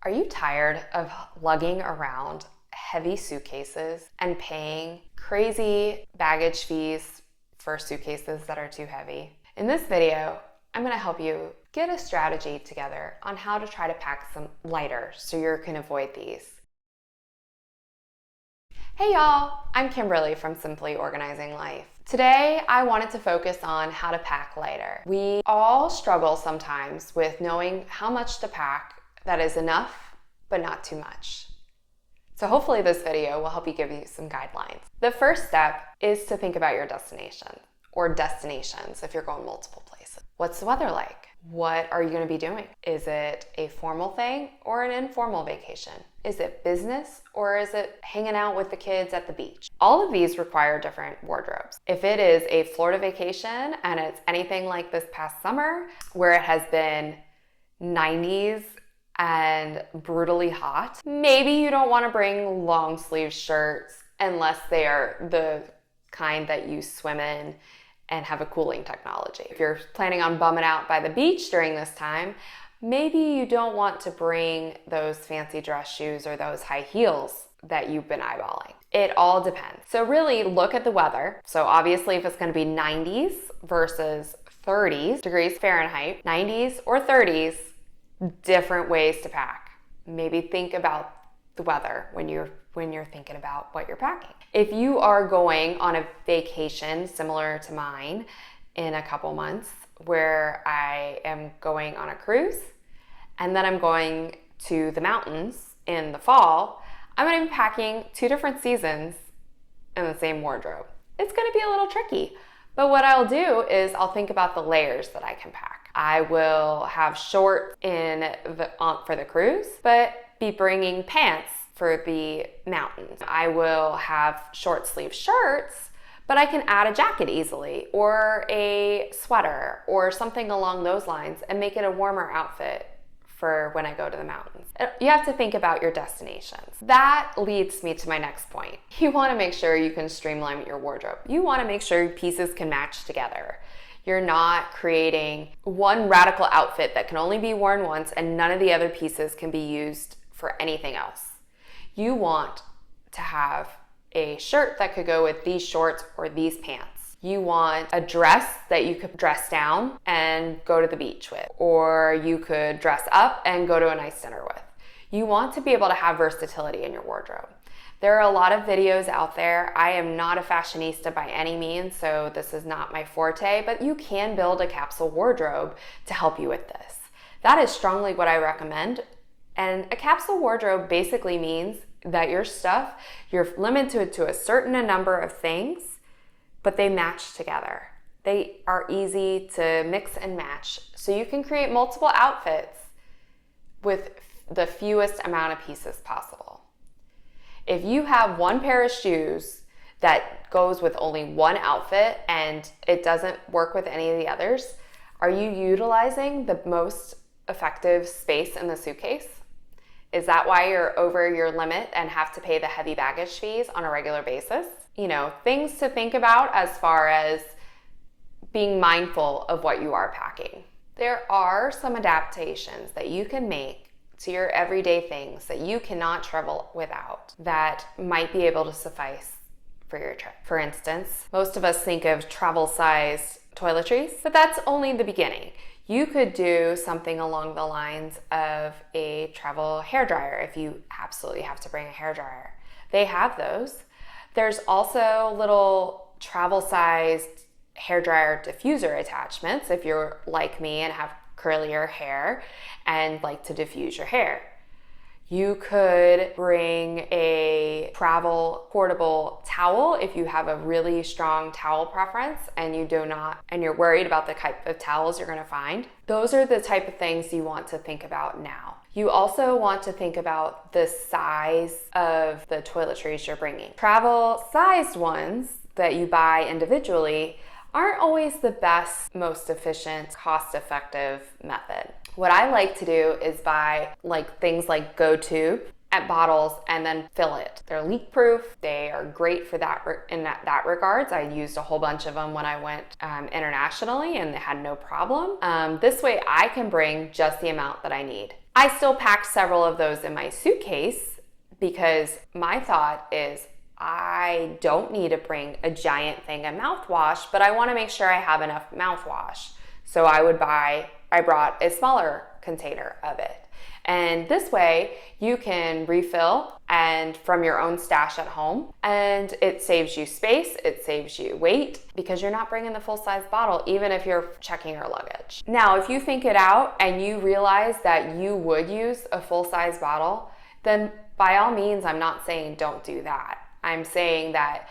Are you tired of lugging around heavy suitcases and paying crazy baggage fees for suitcases that are too heavy? In this video, I'm going to help you get a strategy together on how to try to pack some lighter so you can avoid these. Hey y'all, I'm Kimberly from Simply Organizing Life. Today, I wanted to focus on how to pack lighter. We all struggle sometimes with knowing how much to pack that is enough, but not too much. So hopefully this video will help you give you some guidelines. The first step is to think about your destination or destinations if you're going multiple places. What's the weather like? What are you going to be doing? Is it a formal thing or an informal vacation? Is it business or is it hanging out with the kids at the beach? All of these require different wardrobes. If it is a Florida vacation and it's anything like this past summer where it has been 90s and brutally hot, maybe you don't want to bring long sleeve shirts unless they are the kind that you swim in and have a cooling technology. If you're planning on bumming out by the beach during this time, maybe you don't want to bring those fancy dress shoes or those high heels that you've been eyeballing. It all depends. So really look at the weather. So obviously if it's going to be 90s versus 30s degrees Fahrenheit, 90s or 30s, different ways to pack. Maybe think about the weather when you're thinking about what you're packing. If you are going on a vacation similar to mine in a couple months where I am going on a cruise and then I'm going to the mountains in the fall, I'm going to be packing two different seasons in the same wardrobe. It's going to be a little tricky, but what I'll do is I'll think about the layers that I can pack. I will have shorts for the cruise, but be bringing pants for the mountains. I will have short sleeve shirts, but I can add a jacket easily or a sweater or something along those lines and make it a warmer outfit for when I go to the mountains. You have to think about your destinations. That leads me to my next point. You want to make sure you can streamline your wardrobe. You want to make sure pieces can match together. You're not creating one radical outfit that can only be worn once and none of the other pieces can be used for anything else. You want to have a shirt that could go with these shorts or these pants. You want a dress that you could dress down and go to the beach with, or you could dress up and go to a nice dinner with. You want to be able to have versatility in your wardrobe. There are a lot of videos out there. I am not a fashionista by any means, so this is not my forte, but you can build a capsule wardrobe to help you with this. That is strongly what I recommend. And a capsule wardrobe basically means that your stuff, you're limited to a certain number of things, but they match together. They are easy to mix and match. So you can create multiple outfits with the fewest amount of pieces possible. If you have one pair of shoes that goes with only one outfit and it doesn't work with any of the others, are you utilizing the most effective space in the suitcase? Is that why you're over your limit and have to pay the heavy baggage fees on a regular basis? You know, things to think about as far as being mindful of what you are packing. There are some adaptations that you can make to your everyday things that you cannot travel without that might be able to suffice for your trip. For instance, most of us think of travel-sized toiletries, but that's only the beginning. You could do something along the lines of a travel hairdryer if you absolutely have to bring a hairdryer. They have those. There's also little travel-sized hairdryer diffuser attachments if you're like me and have curlier hair and like to diffuse your hair. You could bring a travel portable towel if you have a really strong towel preference and you're worried about the type of towels you're going to find. Those are the type of things you want to think about now. You also want to think about the size of the toiletries you're bringing. Travel sized ones that you buy individually aren't always the best, most efficient, cost-effective method. What I like to do is buy things like Go Tube at bottles and then fill it. They're leak proof. They are great for that in that regards. I used a whole bunch of them when I went internationally and they had no problem. This way I can bring just the amount that I need. I still packed several of those in my suitcase because my thought is I don't need to bring a giant thing of mouthwash, but I want to make sure I have enough mouthwash. So I brought a smaller container of it. And this way you can refill and from your own stash at home, and it saves you space, it saves you weight because you're not bringing the full-size bottle even if you're checking your luggage. Now, if you think it out and you realize that you would use a full-size bottle, then by all means, I'm not saying don't do that. I'm saying that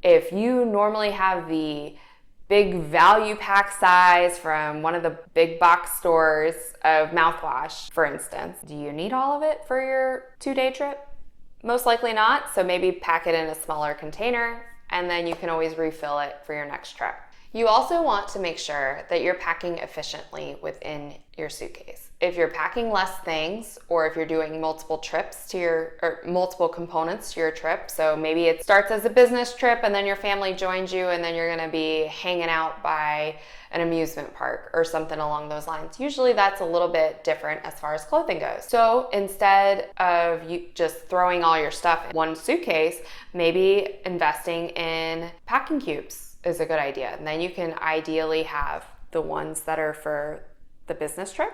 if you normally have the big value pack size from one of the big box stores of mouthwash, for instance, do you need all of it for your 2-day trip? Most likely not, so maybe pack it in a smaller container and then you can always refill it for your next trip. You also want to make sure that you're packing efficiently within your suitcase. If you're packing less things or if you're doing multiple trips or multiple components to your trip, so maybe it starts as a business trip and then your family joins you and then you're gonna be hanging out by an amusement park or something along those lines. Usually that's a little bit different as far as clothing goes. So instead of you just throwing all your stuff in one suitcase, maybe investing in packing cubes is a good idea. And then you can ideally have the ones that are for the business trip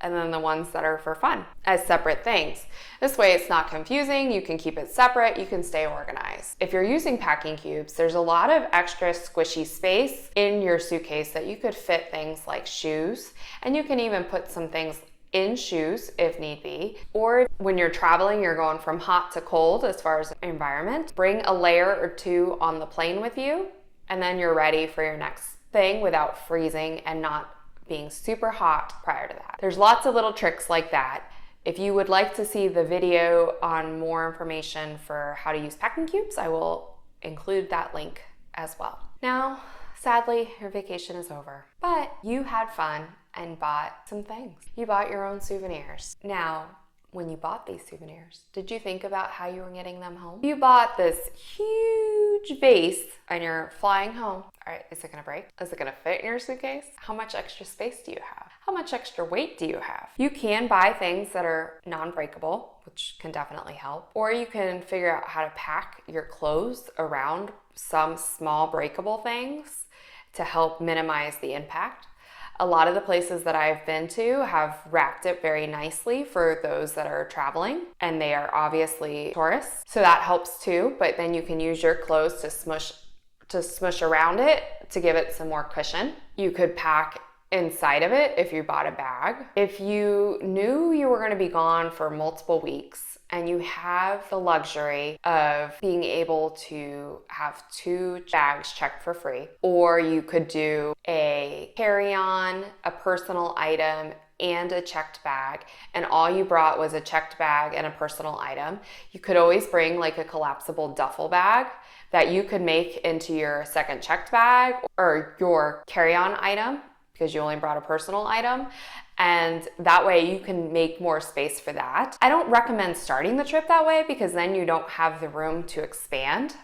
and then the ones that are for fun as separate things. This way it's not confusing, you can keep it separate, you can stay organized. If you're using packing cubes, there's a lot of extra squishy space in your suitcase that you could fit things like shoes, and you can even put some things in shoes if need be. Or when you're traveling, you're going from hot to cold as far as environment, bring a layer or two on the plane with you, and then you're ready for your next thing without freezing and not being super hot prior to that. There's lots of little tricks like that. If you would like to see the video on more information for how to use packing cubes, I will include that link as well. Now, sadly, your vacation is over, but you had fun and bought some things. You bought your own souvenirs. Now, when you bought these souvenirs, did you think about how you were getting them home? You bought this huge vase and you're flying home. All right, is it gonna break? Is it gonna fit in your suitcase? How much extra space do you have? How much extra weight do you have? You can buy things that are non-breakable, which can definitely help, or you can figure out how to pack your clothes around some small breakable things to help minimize the impact. A lot of the places that I've been to have wrapped it very nicely for those that are traveling, and they are obviously tourists, so that helps too. But then you can use your clothes to smush around it to give it some more cushion. You could pack inside of it if you bought a bag. If you knew you were going to be gone for multiple weeks and you have the luxury of being able to have 2 bags checked for free, or you could do a carry-on, a personal item, and a checked bag, and all you brought was a checked bag and a personal item, you could always bring like a collapsible duffel bag that you could make into your second checked bag or your carry-on item because you only brought a personal item. And that way you can make more space for that. I don't recommend starting the trip that way because then you don't have the room to expand.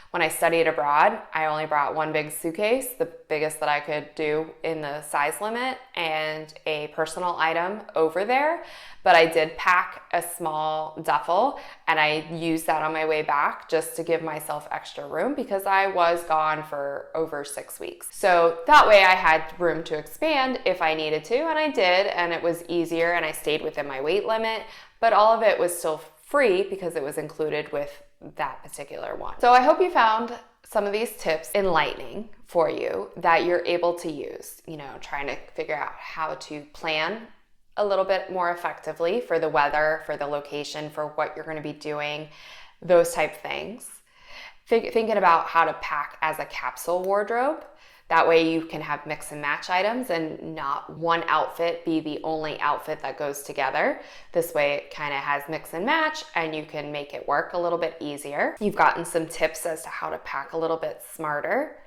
When I studied abroad, I only brought 1 big suitcase, the biggest that I could do in the size limit, and a personal item over there. But I did pack a small duffel and I used that on my way back just to give myself extra room because I was gone for over 6 weeks. So that way I had room to expand if I needed to, and I did, and it was easier and I stayed within my weight limit, but all of it was still free because it was included with that particular one. So I hope you found some of these tips enlightening for you that you're able to use, trying to figure out how to plan a little bit more effectively for the weather, for the location, for what you're going to be doing, those type things. Thinking about how to pack as a capsule wardrobe. That way you can have mix and match items and not one outfit be the only outfit that goes together. This way it kind of has mix and match and you can make it work a little bit easier. You've gotten some tips as to how to pack a little bit smarter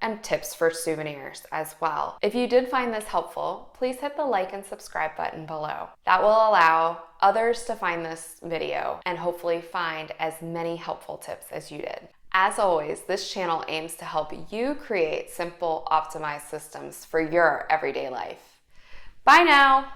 and tips for souvenirs as well. If you did find this helpful, please hit the like and subscribe button below. That will allow others to find this video and hopefully find as many helpful tips as you did. As always, this channel aims to help you create simple, optimized systems for your everyday life. Bye now!